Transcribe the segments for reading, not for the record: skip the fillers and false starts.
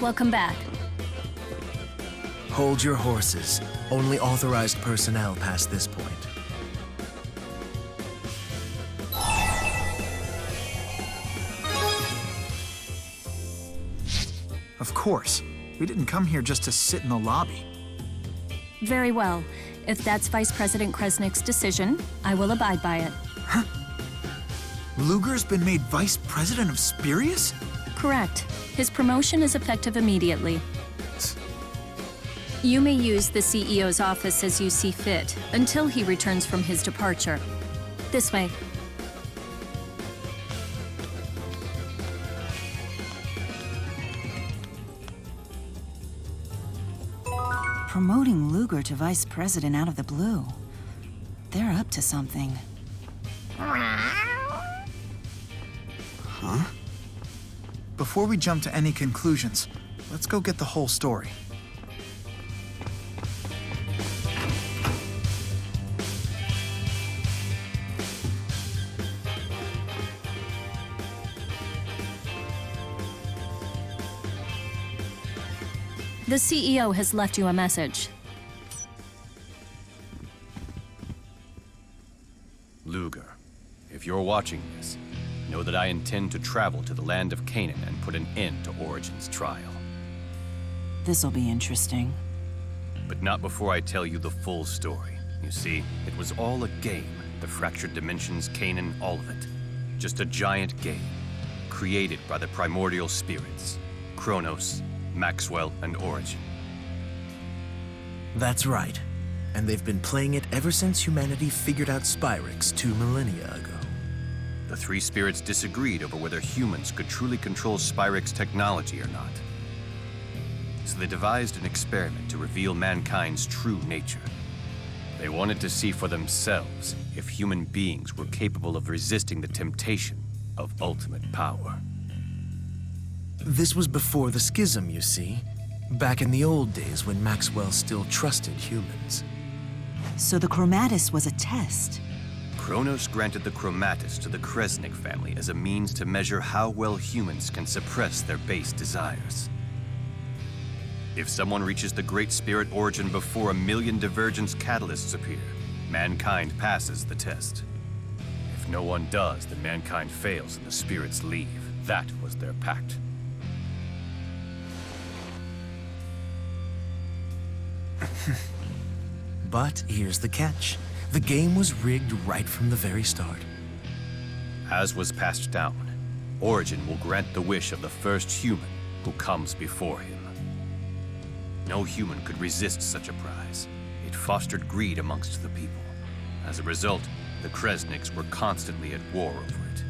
Welcome back. Hold your horses. Only authorized personnel past this point. Of course. We didn't come here just to sit in the lobby. Very well. If that's Vice President Kresnik's decision, I will abide by it. Huh? Ludger's been made Vice President of Spirius? Correct. His promotion is effective immediately. You may use the CEO's office as you see fit until he returns from his departure. This way. Promoting Ludger to Vice President out of the blue. They're up to something. Huh? Before we jump to any conclusions, let's go get the whole story. The CEO has left you a message. Ludger, if you're watching this, know that I intend to travel to the land of Canaan and put an end to Origin's trial. This'll be interesting. But not before I tell you the full story. You see, it was all a game. The fractured dimensions, Canaan, all of it. Just a giant game, created by the primordial spirits. Kronos, Maxwell, and Origin. That's right. And they've been playing it ever since humanity figured out Spyrix 2 millennia ago. The three spirits disagreed over whether humans could truly control Spyrix technology or not. So they devised an experiment to reveal mankind's true nature. They wanted to see for themselves if human beings were capable of resisting the temptation of ultimate power. This was before the schism, you see. Back in the old days when Maxwell still trusted humans. So the Chromatus was a test. Kronos granted the Chromatus to the Kresnik family as a means to measure how well humans can suppress their base desires. If someone reaches the Great Spirit Origin before 1,000,000 divergence catalysts appear, mankind passes the test. If no one does, then mankind fails and the spirits leave. That was their pact. But here's the catch. The game was rigged right from the very start. As was passed down, Origin will grant the wish of the first human who comes before him. No human could resist such a prize. It fostered greed amongst the people. As a result, the Kresniks were constantly at war over it.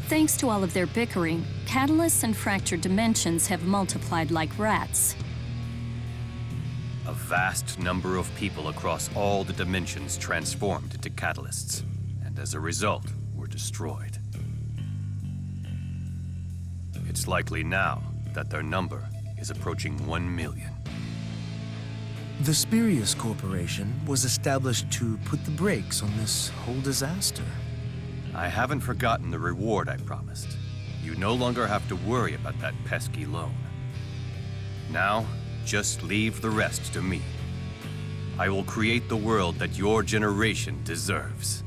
Thanks to all of their bickering, catalysts and fractured dimensions have multiplied like rats. A vast number of people across all the dimensions transformed into catalysts, and as a result, were destroyed. It's likely now that their number is approaching 1 million. The Spurious Corporation was established to put the brakes on this whole disaster. I haven't forgotten the reward I promised. You no longer have to worry about that pesky loan. Now, just leave the rest to me. I will create the world that your generation deserves.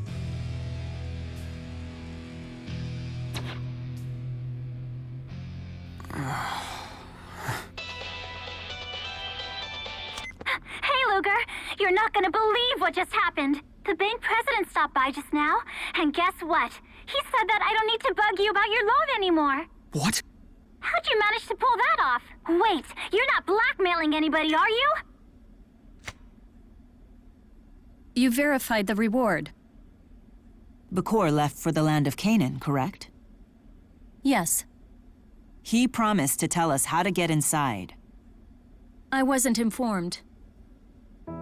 Hey, Ludger! You're not gonna believe what just happened! The bank president stopped by just now, and guess what? He said that I don't need to bug you about your loan anymore. What? How'd you manage to pull that off? Wait, you're not blackmailing anybody, are you? You verified the reward. Bakor left for the land of Canaan, correct? Yes. He promised to tell us how to get inside. I wasn't informed.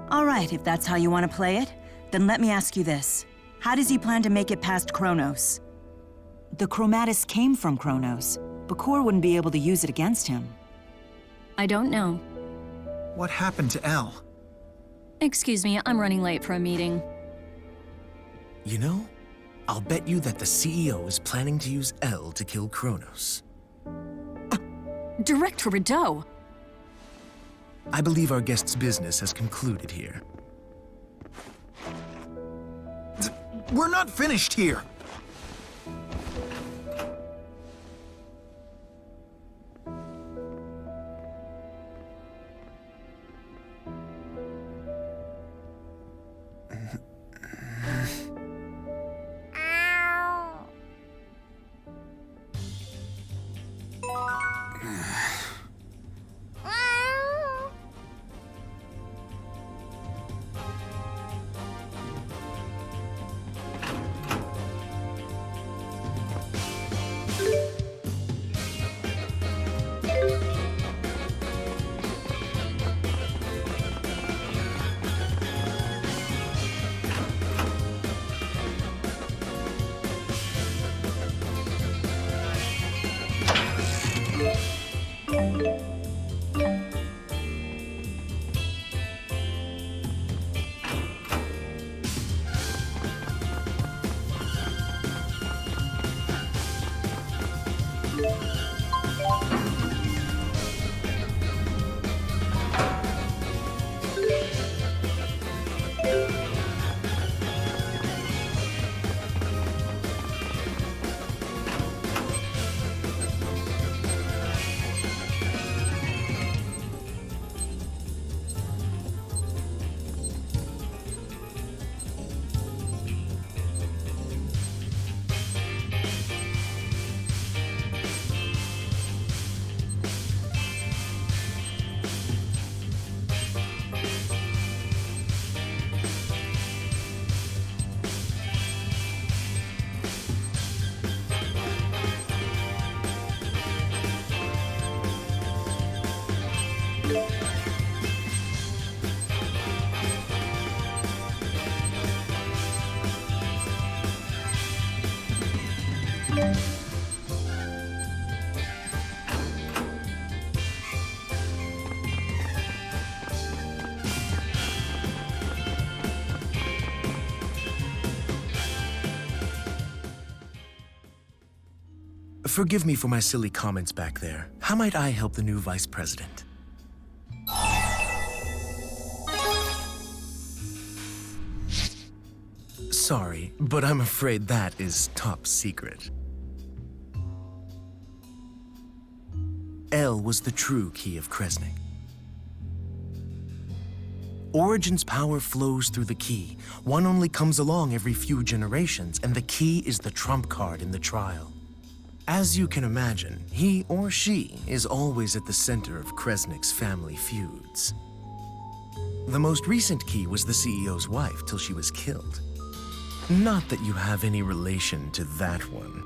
All right, if that's how you want to play it, then let me ask you this. How does he plan to make it past Kronos? The Chromatus came from Kronos. Bakor wouldn't be able to use it against him. I don't know. What happened to El? Excuse me, I'm running late for a meeting. You know, I'll bet you that the CEO is planning to use L to kill Kronos. Director Rideau! I believe our guest's business has concluded here. We're not finished here! Forgive me for my silly comments back there. How might I help the new vice president? Sorry, but I'm afraid that is top secret. L was the true key of Kresnik. Origin's power flows through the key. One only comes along every few generations, and the key is the trump card in the trial. As you can imagine, he or she is always at the center of Kresnik's family feuds. The most recent key was the CEO's wife till she was killed. Not that you have any relation to that one.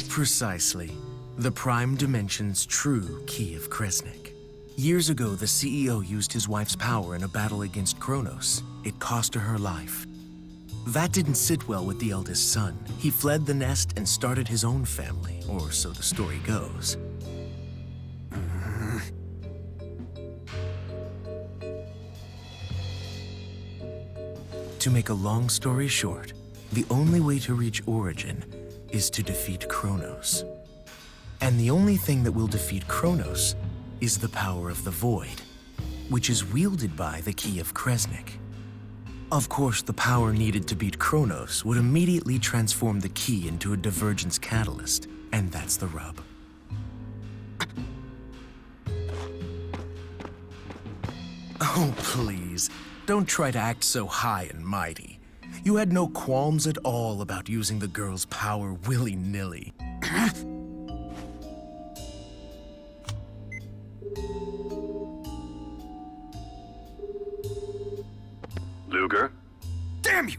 Precisely. The Prime Dimension's true key of Kresnik. Years ago, the CEO used his wife's power in a battle against Kronos. It cost her her life. That didn't sit well with the eldest son. He fled the nest and started his own family, or so the story goes. To make a long story short, the only way to reach Origin is to defeat Kronos. And the only thing that will defeat Kronos is the power of the Void, which is wielded by the Key of Kresnik. Of course, the power needed to beat Kronos would immediately transform the key into a divergence catalyst, and that's the rub. Oh, please, don't try to act so high and mighty. You had no qualms at all about using the girl's power willy-nilly. Ludger? Damn you!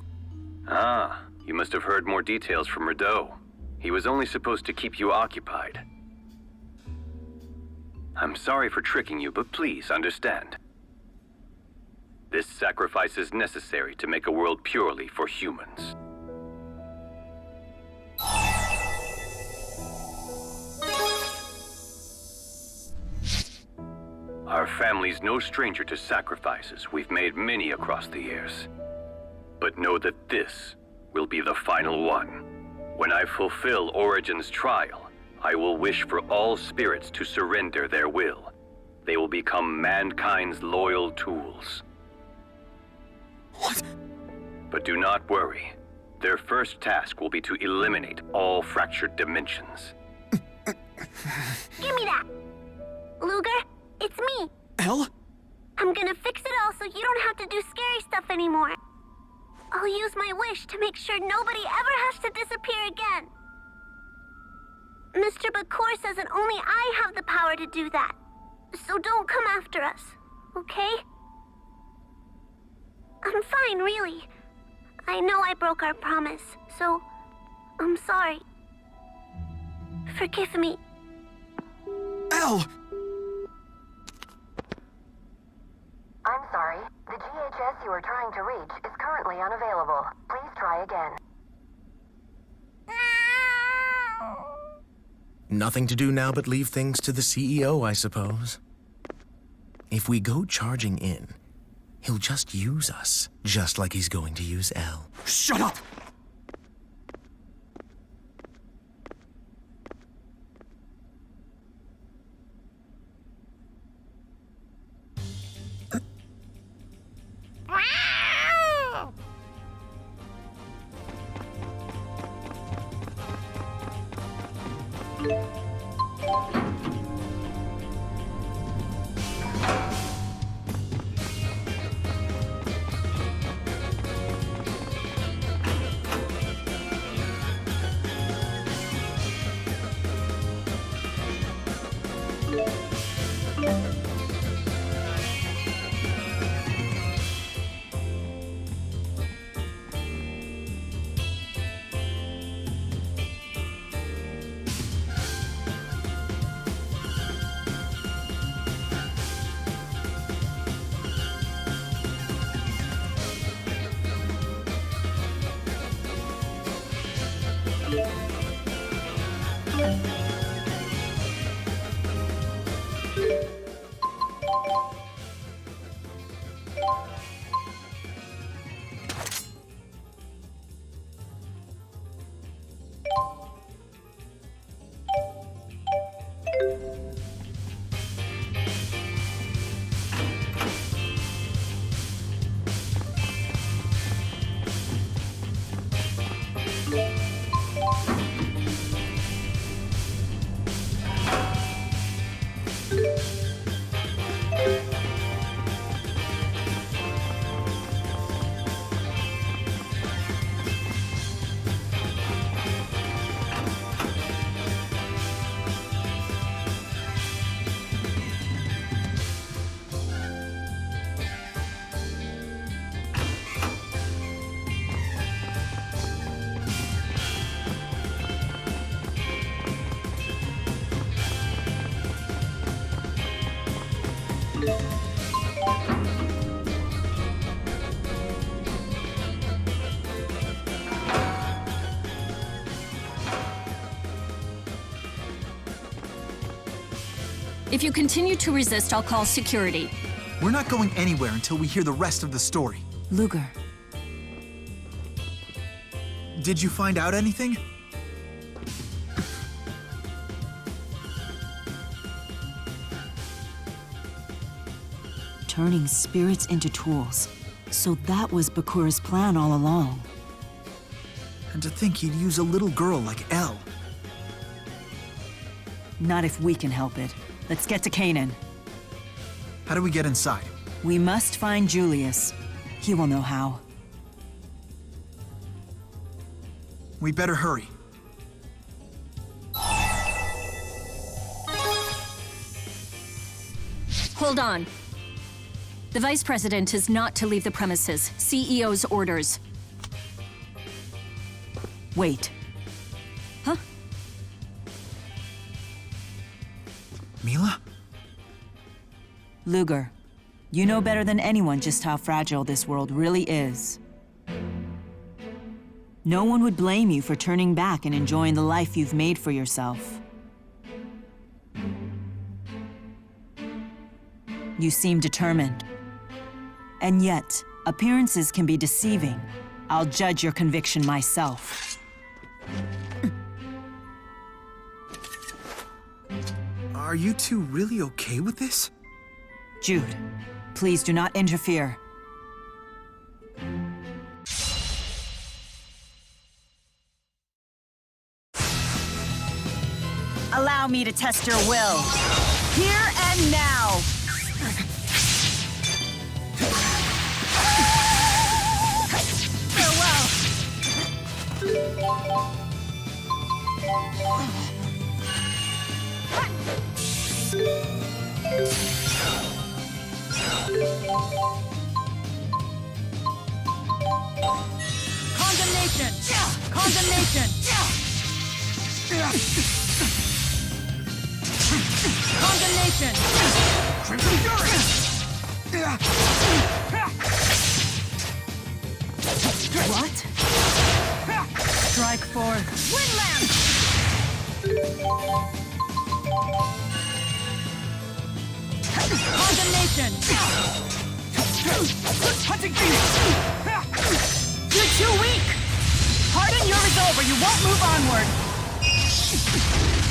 Ah, you must have heard more details from Rideau. He was only supposed to keep you occupied. I'm sorry for tricking you, but please understand. This sacrifice is necessary to make a world purely for humans. Our family's no stranger to sacrifices. We've made many across the years. But know that this will be the final one. When I fulfill Origin's trial, I will wish for all spirits to surrender their will. They will become mankind's loyal tools. What? But do not worry. Their first task will be to eliminate all fractured dimensions. Give me that! Ludger, it's me. Elle? I'm gonna fix it all so you don't have to do scary stuff anymore. I'll use my wish to make sure nobody ever has to disappear again. Mr. Bakor says that only I have the power to do that. So don't come after us, okay? I'm fine, really. I know I broke our promise, so I'm sorry. Forgive me. Elle! I'm sorry. The GHS you are trying to reach is currently unavailable. Please try again. Nothing to do now but leave things to the CEO, I suppose. If we go charging in, he'll just use us, just like he's going to use Elle. Shut up! If you continue to resist, I'll call security. We're not going anywhere until we hear the rest of the story. Ludger, Did you find out anything? turning spirits into tools. So that was Bakura's plan all along. And to think he'd use a little girl like Elle. Not if we can help it. Let's get to Kanan. How do we get inside? We must find Julius. He will know how. We better hurry. Hold on. The Vice President is not to leave the premises. CEO's orders. Wait. Huh? Mila? Ludger, you know better than anyone just how fragile this world really is. No one would blame you for turning back and enjoying the life you've made for yourself. You seem determined. And yet, appearances can be deceiving. I'll judge your conviction myself. Are you two really okay with this? Jude, please do not interfere. Allow me to test your will. Here and now! Condemnation! Condemnation! Condemnation! Crimson Fury! What? Strike forth. Windland! Condemnation! Hunting Phoenix! You're too weak! Harden your resolve or you won't move onward!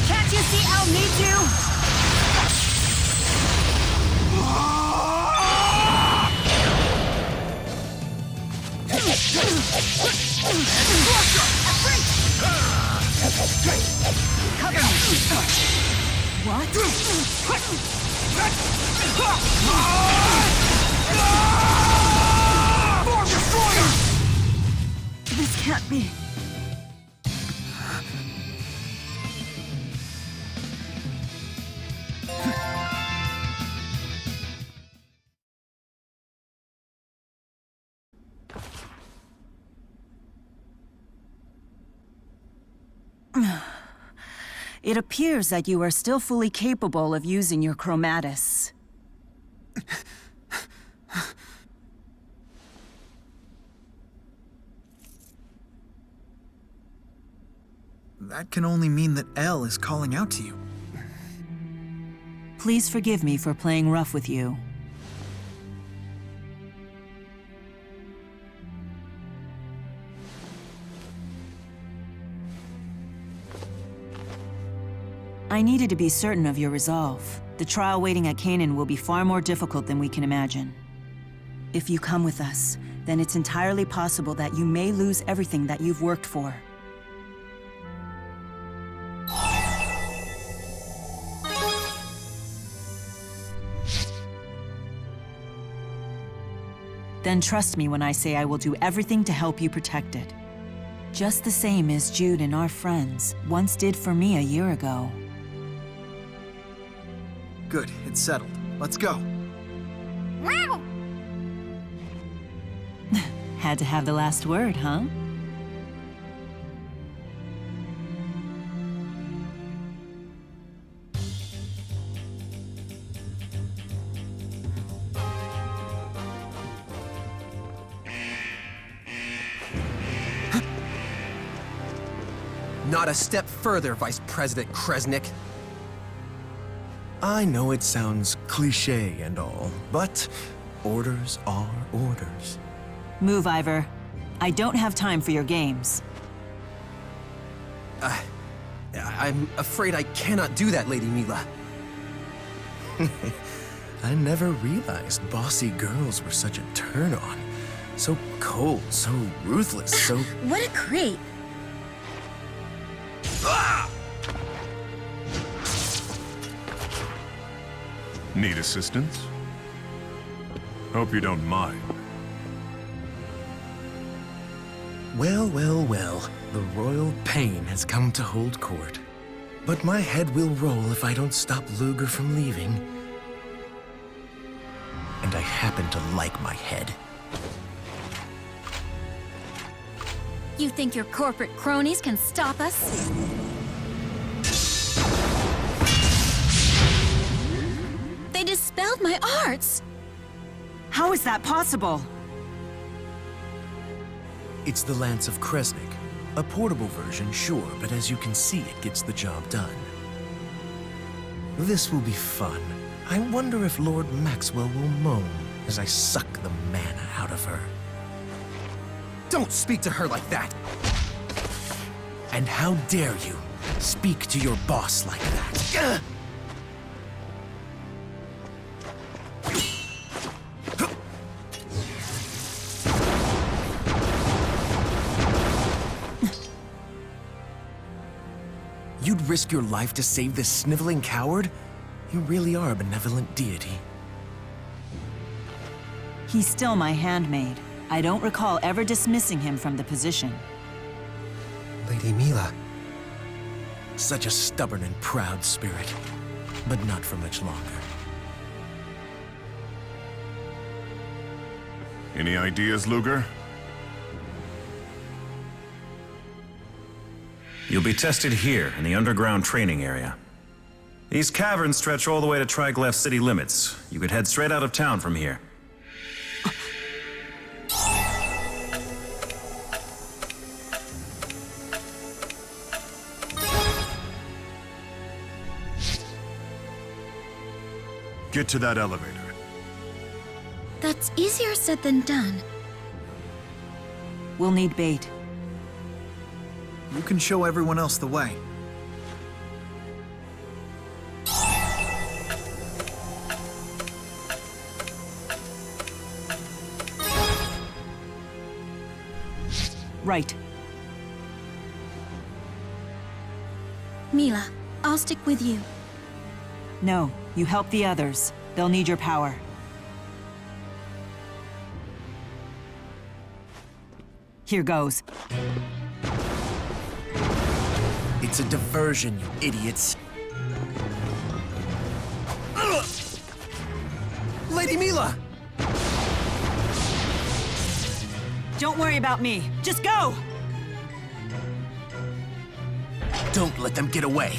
Can't you see Elle needs you? Cover me! What? Form Destroyer! This can't be. It appears that you are still fully capable of using your chromatis. That can only mean that Elle is calling out to you. Please forgive me for playing rough with you. I needed to be certain of your resolve. The trial waiting at Kanan will be far more difficult than we can imagine. If you come with us, then it's entirely possible that you may lose everything that you've worked for. Then trust me when I say I will do everything to help you protect it. Just the same as Jude and our friends once did for me a year ago. Good, it's settled. Let's go. Wow! Had to have the last word, huh? Not a step further, Vice President Kresnik. I know it sounds cliché and all, but orders are orders. Move, Ivor. I don't have time for your games. I'm afraid I cannot do that, Lady Mila. I never realized bossy girls were such a turn-on. So cold, so ruthless, so... What a creep. Need assistance? Hope you don't mind. Well, well, well. The royal pain has come to hold court. But my head will roll if I don't stop Ludger from leaving. And I happen to like my head. You think your corporate cronies can stop us? They dispelled my arts! How is that possible? It's the Lance of Kresnik. A portable version, sure, but as you can see, it gets the job done. This will be fun. I wonder if Lord Maxwell will moan as I suck the mana out of her. Don't speak to her like that! And how dare you speak to your boss like that? You'd risk your life to save this sniveling coward? You really are a benevolent deity. He's still my handmaid. I don't recall ever dismissing him from the position. Lady Mila. Such a stubborn and proud spirit, but not for much longer. Any ideas, Ludger? You'll be tested here, in the underground training area. These caverns stretch all the way to Triglav city limits. You could head straight out of town from here. Get to that elevator. That's easier said than done. We'll need bait. You can show everyone else the way. Right. Mila, I'll stick with you. No, you help the others. They'll need your power. Here goes. It's a diversion, you idiots. Lady Mila! Don't worry about me. Just go! Don't let them get away.